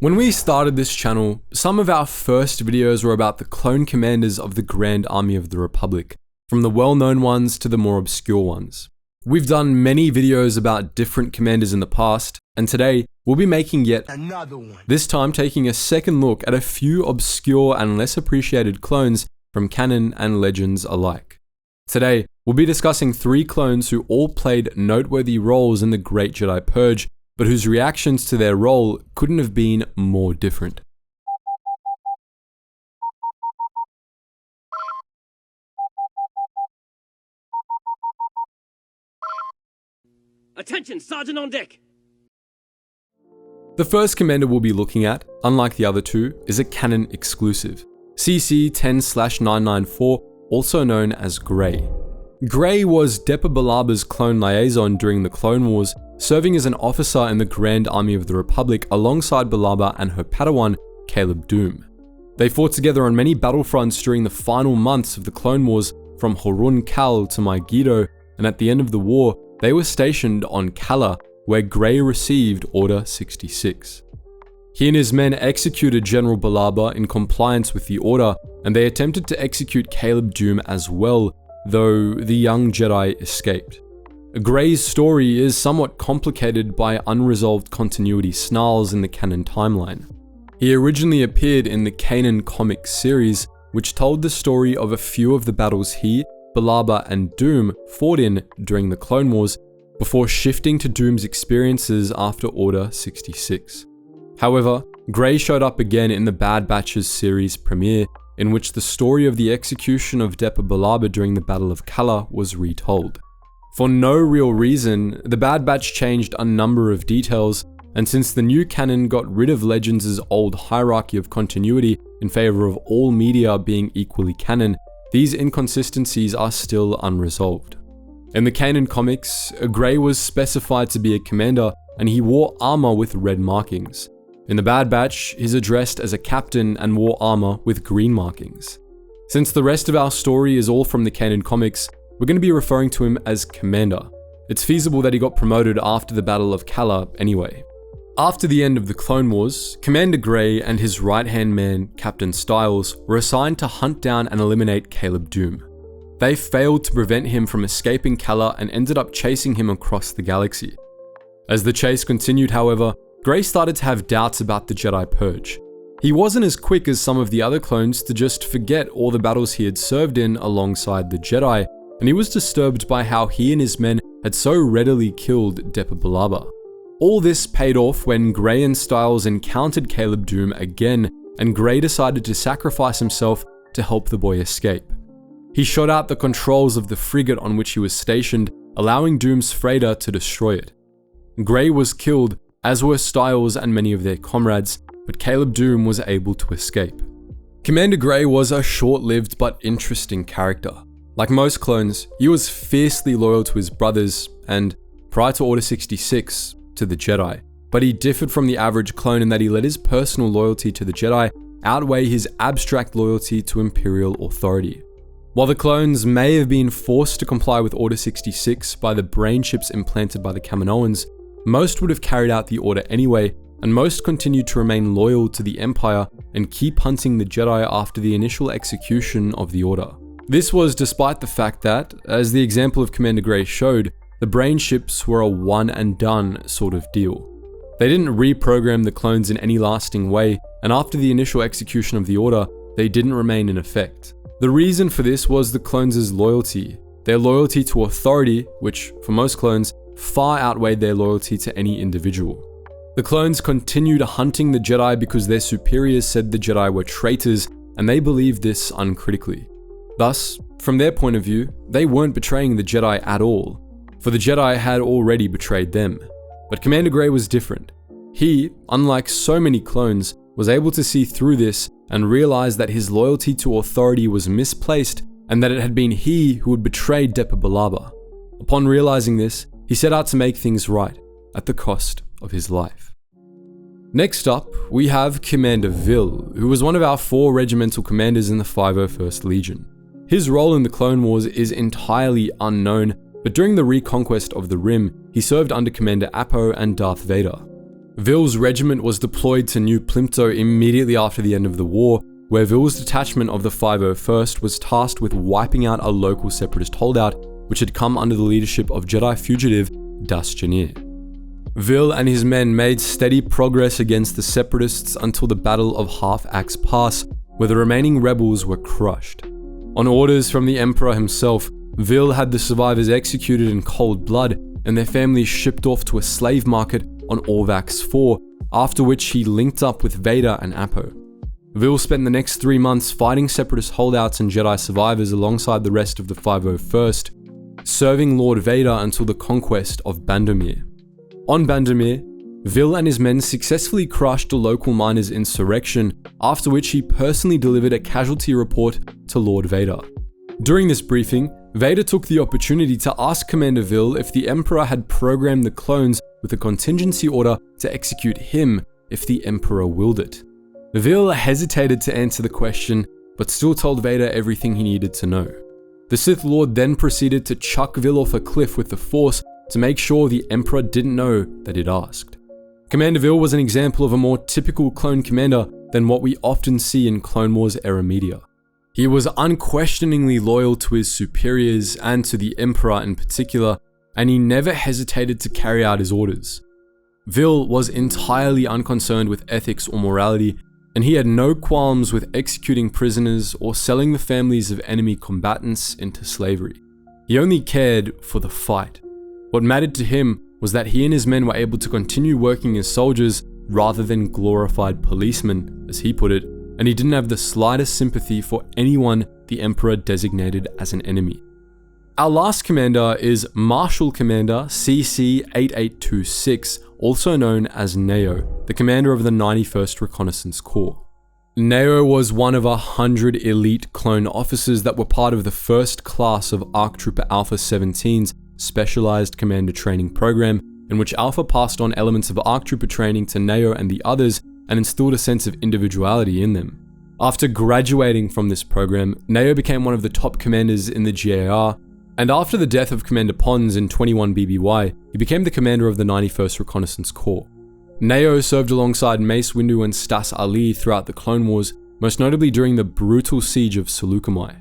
When we started this channel, some of our first videos were about the clone commanders of the Grand Army of the Republic, from the well-known ones to the more obscure ones. We've done many videos about different commanders in the past, and today we'll be making yet another one. This time taking a second look at a few obscure and less appreciated clones from canon and legends alike. Today, we'll be discussing 3 clones who all played noteworthy roles in the Great Jedi Purge, but whose reactions to their role couldn't have been more different. Attention, Sergeant on deck! The first commander we'll be looking at, unlike the other two, is a canon exclusive. CC-10/994, also known as Grey. Grey was Depa Bilaba's clone liaison during the Clone Wars, serving as an officer in the Grand Army of the Republic alongside Bilaba and her Padawan, Caleb Dume. They fought together on many battlefronts during the final months of the Clone Wars, from Horun Kal to Megiddo, and at the end of the war, they were stationed on Kala, where Grey received Order 66. He and his men executed General Bilaba in compliance with the order, and they attempted to execute Caleb Dume as well, though the young Jedi escaped. Grey's story is somewhat complicated by unresolved continuity snarls in the canon timeline. He originally appeared in the Kanan comic series, which told the story of a few of the battles he, Bilaba, and Dume fought in during the Clone Wars, before shifting to Dume's experiences after Order 66. However, Grey showed up again in the Bad Batch's series premiere, in which the story of the execution of Depa Bilaba during the Battle of Kala was retold. For no real reason, the Bad Batch changed a number of details, and since the new canon got rid of Legends' old hierarchy of continuity in favor of all media being equally canon, these inconsistencies are still unresolved. In the Kanan comics, Grey was specified to be a commander, and he wore armor with red markings. In the Bad Batch, he's addressed as a captain and wore armor with green markings. Since the rest of our story is all from the Kanan comics, we're going to be referring to him as Commander. It's feasible that he got promoted after the Battle of Kala anyway. After the end of the Clone Wars, Commander Grey and his right-hand man, Captain Styles, were assigned to hunt down and eliminate Caleb Dume. They failed to prevent him from escaping Kala and ended up chasing him across the galaxy. As the chase continued, however, Grey started to have doubts about the Jedi Purge. He wasn't as quick as some of the other clones to just forget all the battles he had served in alongside the Jedi, and he was disturbed by how he and his men had so readily killed Depa Bilaba. All this paid off when Grey and Styles encountered Caleb Dume again, and Grey decided to sacrifice himself to help the boy escape. He shot out the controls of the frigate on which he was stationed, allowing Dume's freighter to destroy it. Grey was killed, as were Styles and many of their comrades, but Caleb Dume was able to escape. Commander Grey was a short-lived but interesting character. Like most clones, he was fiercely loyal to his brothers and, prior to Order 66, to the Jedi. But he differed from the average clone in that he let his personal loyalty to the Jedi outweigh his abstract loyalty to Imperial authority. While the clones may have been forced to comply with Order 66 by the brain chips implanted by the Kaminoans, most would have carried out the order anyway, and most continued to remain loyal to the Empire and keep hunting the Jedi after the initial execution of the Order. This was despite the fact that, as the example of Commander Grey showed, the brain chips were a one-and-done sort of deal. They didn't reprogram the clones in any lasting way, and after the initial execution of the Order, they didn't remain in effect. The reason for this was the clones' loyalty. Their loyalty to authority, which, for most clones, far outweighed their loyalty to any individual. The clones continued hunting the Jedi because their superiors said the Jedi were traitors, and they believed this uncritically. Thus, from their point of view, they weren't betraying the Jedi at all, for the Jedi had already betrayed them. But Commander Grey was different. He, unlike so many clones, was able to see through this and realize that his loyalty to authority was misplaced and that it had been he who had betrayed Depa Bilaba. Upon realizing this, he set out to make things right, at the cost of his life. Next up, we have Commander Vill, who was one of our 4 regimental commanders in the 501st Legion. His role in the Clone Wars is entirely unknown, but during the reconquest of the Rim, he served under Commander Appo and Darth Vader. Vill's regiment was deployed to New Plimto immediately after the end of the war, where Vill's detachment of the 501st was tasked with wiping out a local separatist holdout, which had come under the leadership of Jedi fugitive Das Janir. Vill and his men made steady progress against the separatists until the Battle of Half Axe Pass, where the remaining rebels were crushed. On orders from the Emperor himself, Vill had the survivors executed in cold blood and their families shipped off to a slave market on Orvax 4, after which he linked up with Vader and Apo. Vill spent the next 3 months fighting separatist holdouts and Jedi survivors alongside the rest of the 501st, serving Lord Vader until the conquest of Bandomir. On Bandomir, Vill and his men successfully crushed a local miners' insurrection, after which he personally delivered a casualty report to Lord Vader. During this briefing, Vader took the opportunity to ask Commander Vill if the Emperor had programmed the clones with a contingency order to execute him if the Emperor willed it. Vill hesitated to answer the question, but still told Vader everything he needed to know. The Sith Lord then proceeded to chuck Vill off a cliff with the Force to make sure the Emperor didn't know that he'd asked. Commander Vill was an example of a more typical clone commander than what we often see in Clone Wars era media. He was unquestioningly loyal to his superiors and to the Emperor in particular, and he never hesitated to carry out his orders. Vill was entirely unconcerned with ethics or morality, and he had no qualms with executing prisoners or selling the families of enemy combatants into slavery. He only cared for the fight. What mattered to him was that he and his men were able to continue working as soldiers rather than glorified policemen, as he put it, and he didn't have the slightest sympathy for anyone the Emperor designated as an enemy. Our last commander is Marshal Commander CC-8826, also known as Neyo, the commander of the 91st Reconnaissance Corps. Neyo was one of 100 elite clone officers that were part of the first class of ARC Trooper Alpha 17's specialized commander training program, in which Alpha passed on elements of ARC Trooper training to Neyo and the others and instilled a sense of individuality in them. After graduating from this program, Neyo became one of the top commanders in the GAR, and after the death of Commander Pons in 21 BBY, he became the commander of the 91st Reconnaissance Corps. Neyo served alongside Mace Windu and Stas Ali throughout the Clone Wars, most notably during the brutal siege of Seleucumai.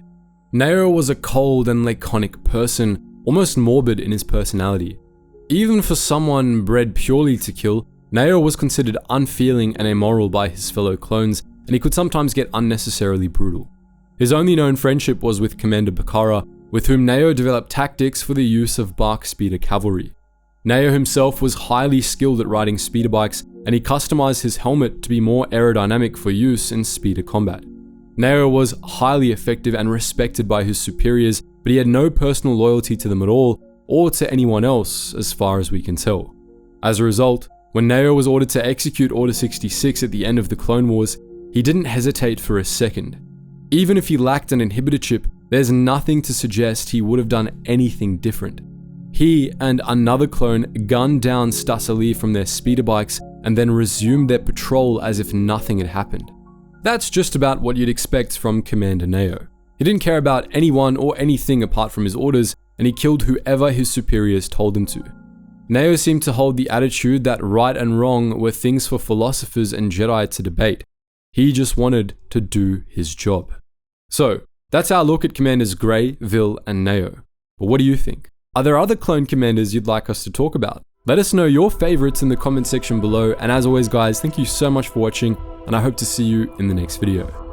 Neyo was a cold and laconic person, almost morbid in his personality. Even for someone bred purely to kill, Neyo was considered unfeeling and immoral by his fellow clones, and he could sometimes get unnecessarily brutal. His only known friendship was with Commander Bakara, with whom Neyo developed tactics for the use of bark speeder cavalry. Neyo himself was highly skilled at riding speeder bikes, and he customized his helmet to be more aerodynamic for use in speeder combat. Neyo was highly effective and respected by his superiors, but he had no personal loyalty to them at all, or to anyone else, as far as we can tell. As a result, when Neyo was ordered to execute Order 66 at the end of the Clone Wars, he didn't hesitate for a second. Even if he lacked an inhibitor chip, there's nothing to suggest he would have done anything different. He and another clone gunned down Stas Ali from their speeder bikes and then resumed their patrol as if nothing had happened. That's just about what you'd expect from Commander Neyo. He didn't care about anyone or anything apart from his orders, and he killed whoever his superiors told him to. Neyo seemed to hold the attitude that right and wrong were things for philosophers and Jedi to debate. He just wanted to do his job. So, that's our look at Commanders Grey, Vill, and Neyo. But what do you think? Are there other clone commanders you'd like us to talk about? Let us know your favorites in the comment section below, and as always guys, thank you so much for watching, and I hope to see you in the next video.